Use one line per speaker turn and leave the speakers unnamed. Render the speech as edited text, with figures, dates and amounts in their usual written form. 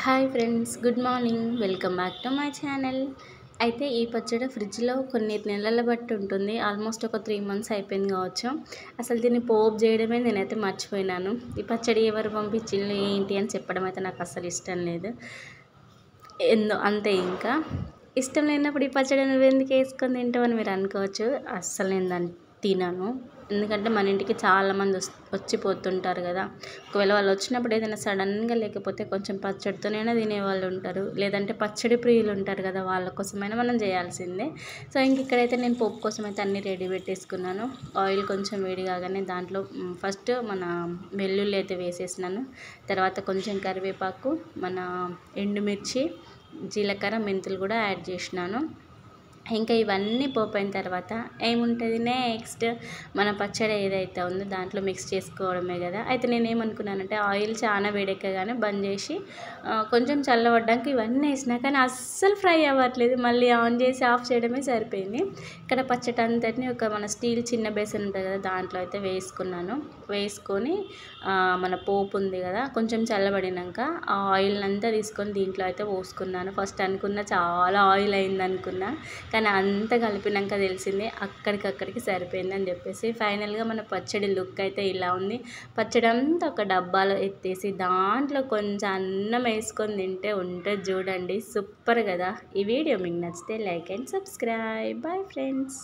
Hi friends, good morning. Welcome back to my channel. అయితే ఈ పచ్చడి ఫ్రిడ్జ్లో కొన్ని నెలల బట్టి ఉంటుంది. ఆల్మోస్ట్ ఒక 3 మంత్స్ అయిపోయింది కావచ్చు. అసలు దీన్ని పోపు చేయడమే నేనైతే మర్చిపోయినాను. ఈ పచ్చడి ఎవరు పంపించిండ్రు ఏంటి అని చెప్పడం అయితే నాకు అస్సలు ఇష్టం లేదు. అంతే. ఇంకా ఇష్టం లేనప్పుడు ఈ పచ్చడి నువ్వెందుకు వేసుకొని తింటావని మీరు అనుకోవచ్చు. అస్సలు నేను దాన్ని తినను. ఎందుకంటే మన ఇంటికి చాలామంది వచ్చిపోతుంటారు కదా. ఒకవేళ వాళ్ళు వచ్చినప్పుడు ఏదైనా సడన్గా లేకపోతే కొంచెం పచ్చడితోనైనా తినేవాళ్ళు ఉంటారు, లేదంటే పచ్చడి ప్రియులు ఉంటారు కదా, వాళ్ళ కోసమైనా మనం చేయాల్సిందే. సో ఇంక ఇక్కడైతే నేను పోపు కోసం అయితే అన్నీ రెడీ పెట్టేసుకున్నాను. ఆయిల్ కొంచెం వేడి కాగానే దాంట్లో ఫస్ట్ మన వెల్లుల్లి అయితే వేసేసినాను. తర్వాత కొంచెం కరివేపాకు, మన ఎండుమిర్చి, జీలకర్ర, మెంతులు కూడా యాడ్ చేసినాను. ఇంకా ఇవన్నీ పోపోయిన తర్వాత ఏముంటుంది, నెక్స్ట్ మన పచ్చడి ఏదైతే ఉందో దాంట్లో మిక్స్ చేసుకోవడమే కదా. అయితే నేను ఏమనుకున్నానంటే ఆయిల్ చాలా వేడెక్కగానే బంద్ చేసి కొంచెం చల్లబడ్డాక ఇవన్నీ వేసినా కానీ అస్సలు ఫ్రై అవ్వట్లేదు. మళ్ళీ ఆన్ చేసి ఆఫ్ చేయడమే సరిపోయింది. ఇక్కడ పచ్చడి అంతటిని ఒక మన స్టీల్ చిన్న బేసన్ ఉంటుంది కదా, దాంట్లో అయితే వేసుకున్నాను. వేసుకొని మన పోపు ఉంది కదా, కొంచెం చల్లబడినాక ఆ ఆయిల్ అంతా తీసుకొని దీంట్లో అయితే పోసుకున్నాను. ఫస్ట్ అనుకున్నా చాలా ఆయిల్ అయింది అనుకున్నా, కానీ అంత కలిపినాక తెలిసింది అక్కడికక్కడికి సరిపోయిందని చెప్పేసి. ఫైనల్గా మన పచ్చడి లుక్ అయితే ఇలా ఉంది. పచ్చడి అంతా ఒక డబ్బాలో ఎత్తేసి దాంట్లో కొంచెం అన్నం వేసుకొని తింటే ఉంటుంది చూడండి, సూపర్ కదా. ఈ వీడియో మీకు నచ్చితే like and subscribe. Bye friends.